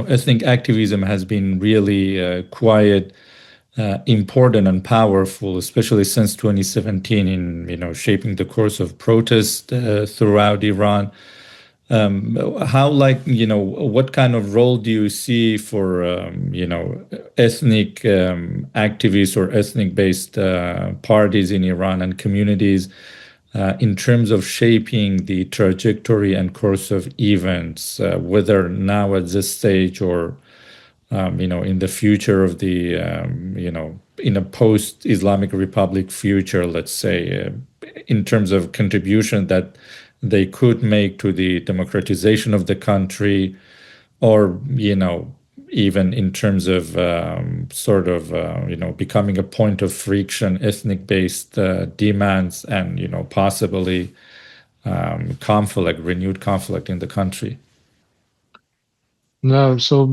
Ethnic activism has been really quiet important and powerful, especially since 2017, in shaping the course of protest throughout Iran. How, what kind of role do you see for ethnic activists or ethnic-based parties in Iran and communities in terms of shaping the trajectory and course of events, whether now at this stage or in the future of the, in a post-Islamic Republic future, let's say, in terms of contribution that they could make to the democratization of the country, or, even in terms of becoming a point of friction, ethnic-based demands, and, possibly renewed conflict in the country. No, so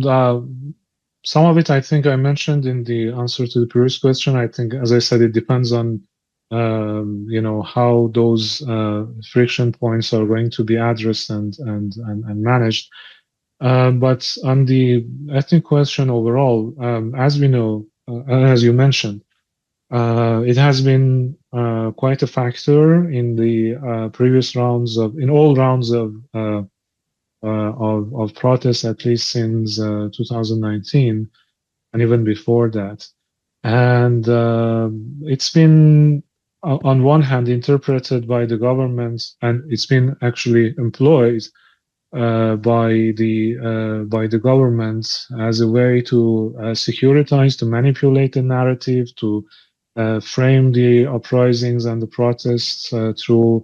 some of it I think I mentioned in the answer to the previous question. I think, as I said, it depends on how those friction points are going to be addressed and managed. But on the ethnic question overall, as we know, as you mentioned, it has been quite a factor in the previous in all rounds of protests, at least since 2019, and even before that. And it's been, on one hand, interpreted by the government, and it's been actually employed by the government as a way to securitize, to manipulate the narrative, to frame the uprisings and the protests through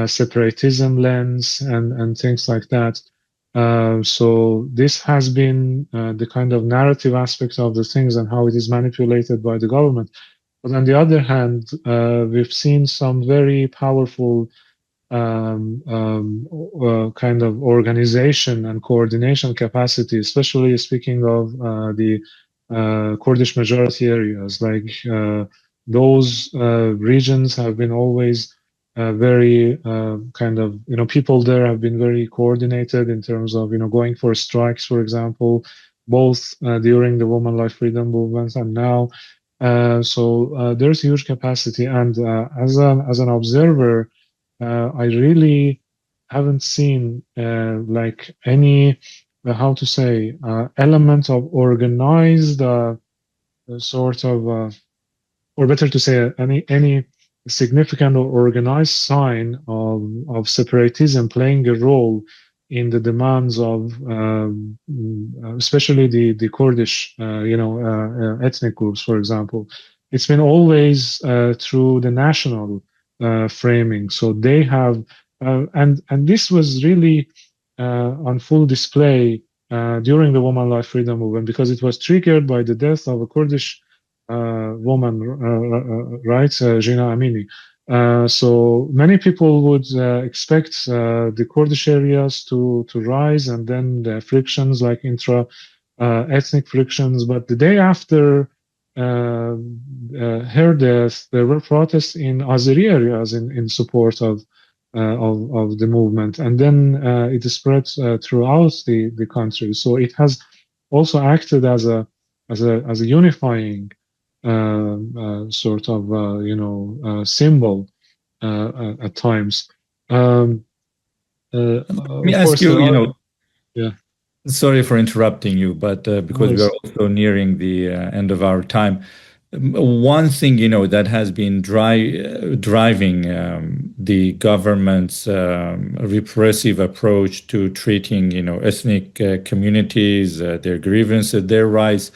separatism lens and things like that. So this has been the kind of narrative aspect of the things and how it is manipulated by the government. But on the other hand, we've seen some very powerful kind of organization and coordination capacity, especially speaking of the Kurdish majority areas. Like those regions have been always very kind of, people there have been very coordinated in terms of, going for strikes, for example, both during the Women Life Freedom movement and now. So there's huge capacity. And as an observer, I really haven't seen like any, how to say, element of organized sort of, or better to say, any significant or organized sign of separatism playing a role in the demands of especially the Kurdish ethnic groups, for example. It's been always through the national framing. So they have and this was really on full display during the Women Life Freedom movement, because it was triggered by the death of a Kurdish woman, right, Jina Amini. So many people would expect the Kurdish areas to rise, and then the frictions like intra ethnic frictions. But the day after her death, there were protests in Azeri areas in support of the movement, and then it spread throughout the country. So it has also acted as a unifying sort of symbol at times. Let me ask you, yeah. Sorry for interrupting you, but because we are also nearing the end of our time, one thing that has been driving the government's repressive approach to treating ethnic communities, their grievances, their rights,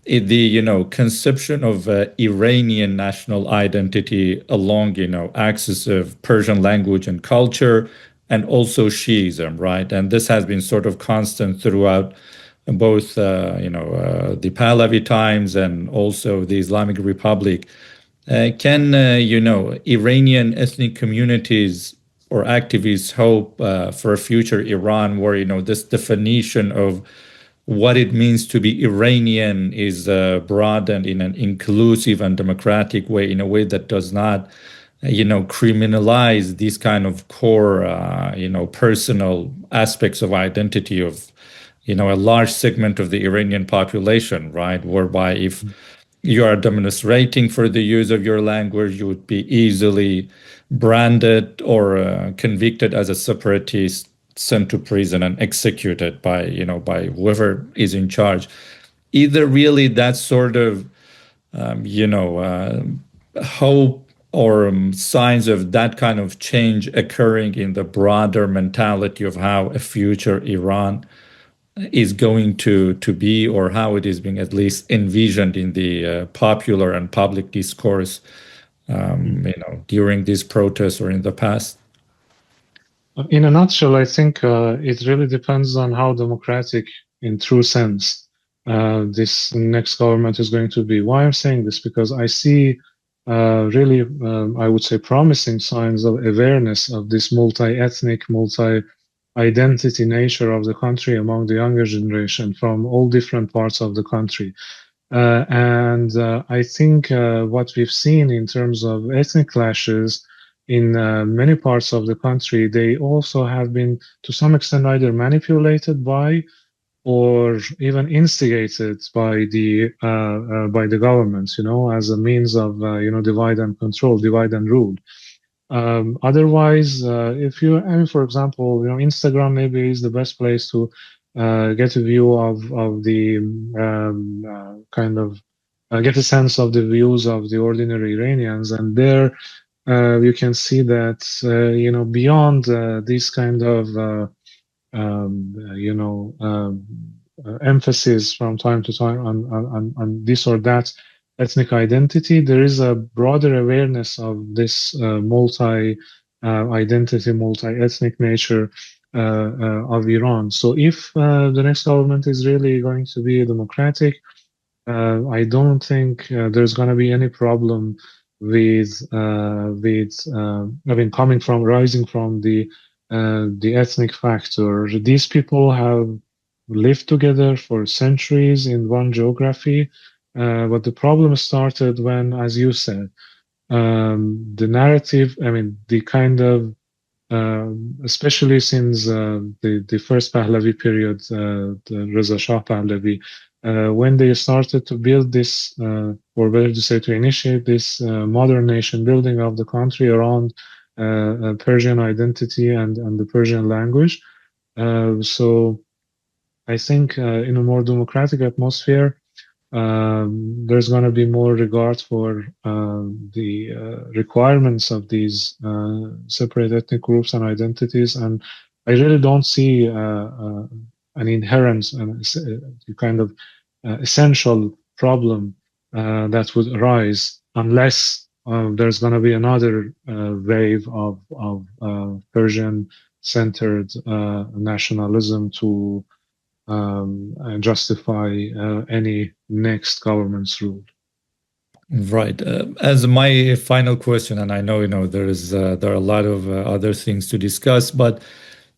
the conception of Iranian national identity along axis of Persian language and culture, and also Shiism, right? And this has been sort of constant throughout both the Pahlavi times and also the Islamic Republic. Can Iranian ethnic communities or activists hope for a future Iran where this definition of what it means to be Iranian is broadened in an inclusive and democratic way, in a way that does not criminalize these kind of core personal aspects of identity of a large segment of the Iranian population, right? Whereby if you are demonstrating for the use of your language, you would be easily branded or convicted as a separatist, sent to prison and executed by, by whoever is in charge. Either really that sort of, hope or signs of that kind of change occurring in the broader mentality of how a future Iran is going to be, or how it is being at least envisioned in the popular and public discourse, during these protests or in the past? In a nutshell, I think it really depends on how democratic, in true sense, this next government is going to be. Why I'm saying this? Because I see really, I would say, promising signs of awareness of this multi-ethnic, multi-identity nature of the country among the younger generation from all different parts of the country. And I think what we've seen in terms of ethnic clashes in many parts of the country, they also have been to some extent either manipulated by or even instigated by the governments, as a means of divide and control, divide and rule. Otherwise, if you, I mean, for example, Instagram maybe is the best place to get a view of the kind of get a sense of the views of the ordinary Iranians, and there you can see that beyond this kind of emphasis from time to time on this or that ethnic identity, there is a broader awareness of this multi-identity, multi-ethnic nature of Iran. So if the next government is really going to be democratic, I don't think there's going to be any problem with rising from the ethnic factor. These people have lived together for centuries in one geography, but the problem started when, as you said, the narrative, the kind of, especially since the first Pahlavi period, the Reza Shah Pahlavi, when they started to build this, or better to say, to initiate this modern nation building of the country around Persian identity and the Persian language. So I think in a more democratic atmosphere, there's going to be more regard for the requirements of these separate ethnic groups and identities. And I really don't see an inherent kind of essential problem that would arise unless there's going to be another wave of Persian-centered nationalism to justify any next government's rule. Right. As my final question, and I know there are a lot of other things to discuss, but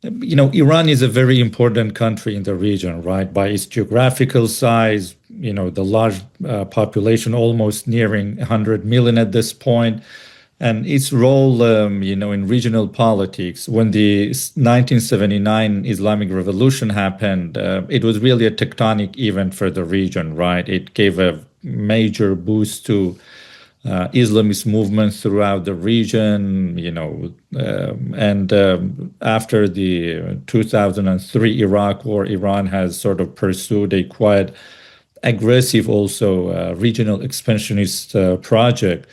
Iran is a very important country in the region, right? By its geographical size, the large population, almost nearing 100 million at this point, and its role, in regional politics. When the 1979 Islamic Revolution happened, it was really a tectonic event for the region, right? It gave a major boost to Islamist movements throughout the region, and after the 2003 Iraq War, Iran has sort of pursued a quite aggressive, also regional expansionist project.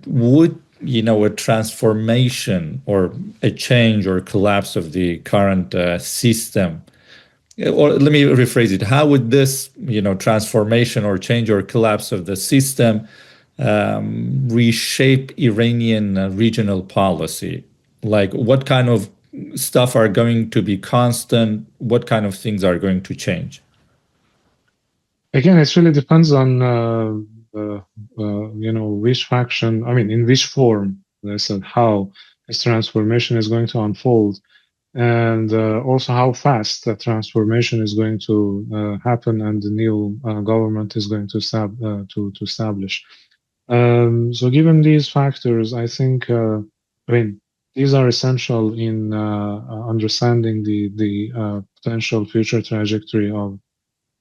Would a transformation or a change or collapse of the current system, or let me rephrase it, how would this transformation or change or collapse of the system reshape Iranian regional policy? Like, what kind of stuff are going to be constant? What kind of things are going to change? Again, it really depends on which faction, in which form, as I said, how this transformation is going to unfold, and also how fast that transformation is going to happen and the new government is going to establish. So given these factors, I think, these are essential in understanding the potential future trajectory of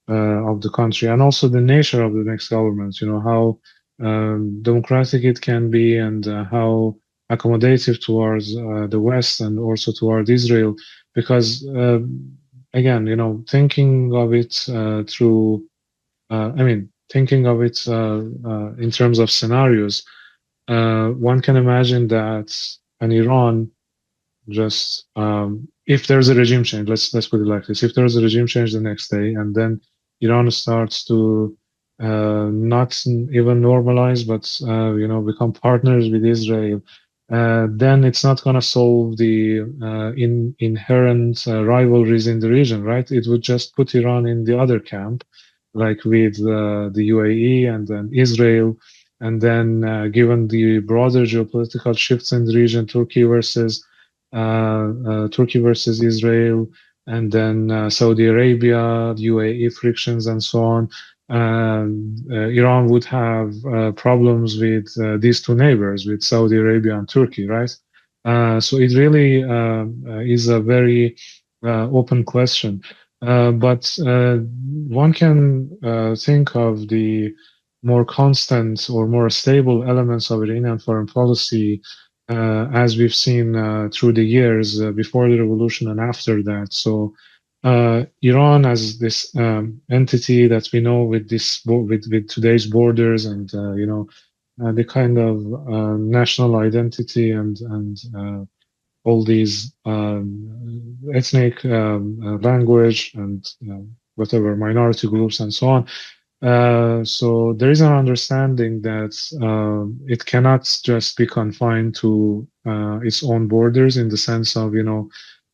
of the country, and also the nature of the next government. How democratic it can be, and how accommodative towards the West and also toward Israel. Because again, thinking of it through, thinking of it in terms of scenarios, one can imagine that an Iran just if there's a regime change, let's put it like this: if there's a regime change the next day, and then Iran starts to not even normalize, but become partners with Israel, then it's not going to solve the inherent rivalries in the region, right? It would just put Iran in the other camp, like with the UAE and then Israel. And then, given the broader geopolitical shifts in the region, Turkey versus Israel, and then Saudi Arabia, UAE frictions, and so on. Iran would have problems with these two neighbors, with Saudi Arabia and Turkey, right? So it really is a very open question. But one can think of the more constant or more stable elements of Iranian foreign policy, as we've seen through the years before the revolution and after that. So Iran as this entity that we know with with today's borders and the kind of national identity and all these ethnic language and whatever minority groups and so on. So there is an understanding that it cannot just be confined to its own borders, in the sense of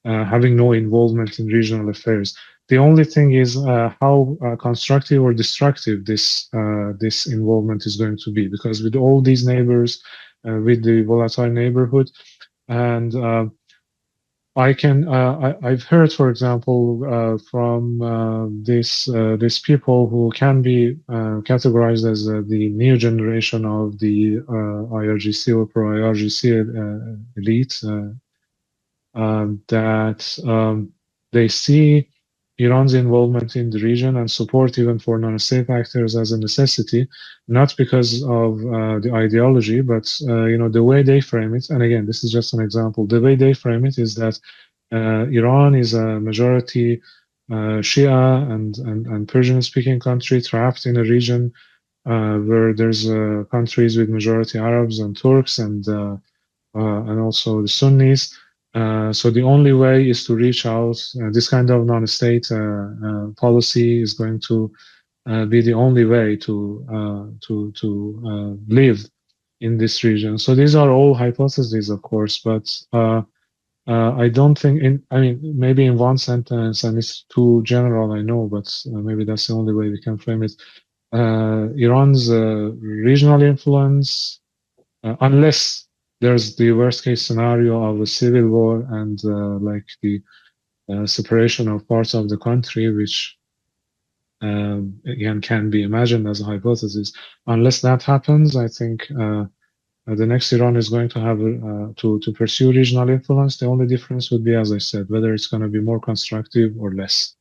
having no involvement in regional affairs. The only thing is how constructive or destructive this involvement is going to be, because with all these neighbors, with the volatile neighborhood, and I've heard, for example, from these people who can be categorized as the new generation of the IRGC or pro-IRGC elite, that they see Iran's involvement in the region and support even for non-state actors as a necessity, not because of the ideology, but the way they frame it. And again, this is just an example. The way they frame it is that Iran is a majority Shia and Persian-speaking country trapped in a region where there's countries with majority Arabs and Turks and also the Sunnis. So the only way is to reach out. This kind of non-state policy is going to be the only way to live in this region. So these are all hypotheses, of course, but I don't think. Maybe in one sentence, and it's too general, I know, but maybe that's the only way we can frame it. Iran's regional influence, unless there's the worst case scenario of a civil war and like the separation of parts of the country, which again can be imagined as a hypothesis. Unless that happens, I think the next Iran is going to have to pursue regional influence. The only difference would be, as I said, whether it's going to be more constructive or less.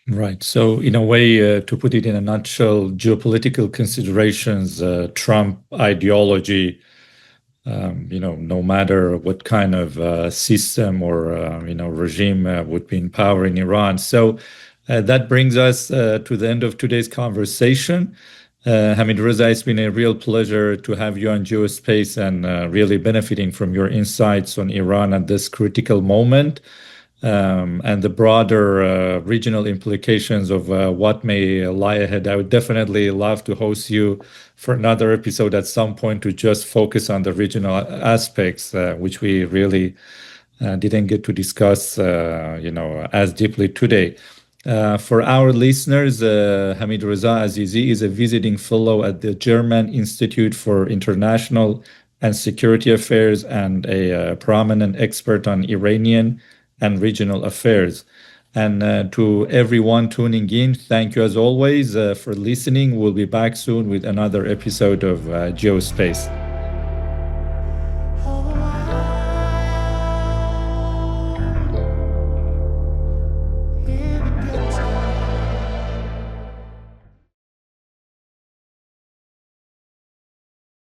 Right. So in a way, to put it in a nutshell, geopolitical considerations, Trump ideology, no matter what kind of system or regime would be in power in Iran. So that brings us to the end of today's conversation. Hamidreza, it's been a real pleasure to have you on GeoSpace and really benefiting from your insights on Iran at this critical moment, and the broader regional implications of what may lie ahead. I would definitely love to host you for another episode at some point to just focus on the regional aspects, which we really didn't get to discuss, as deeply today. For our listeners, Hamidreza Azizi is a visiting fellow at the German Institute for International and Security Affairs and a prominent expert on Iranian and regional affairs. And to everyone tuning in, thank you as always for listening. We'll be back soon with another episode of GeoSpace.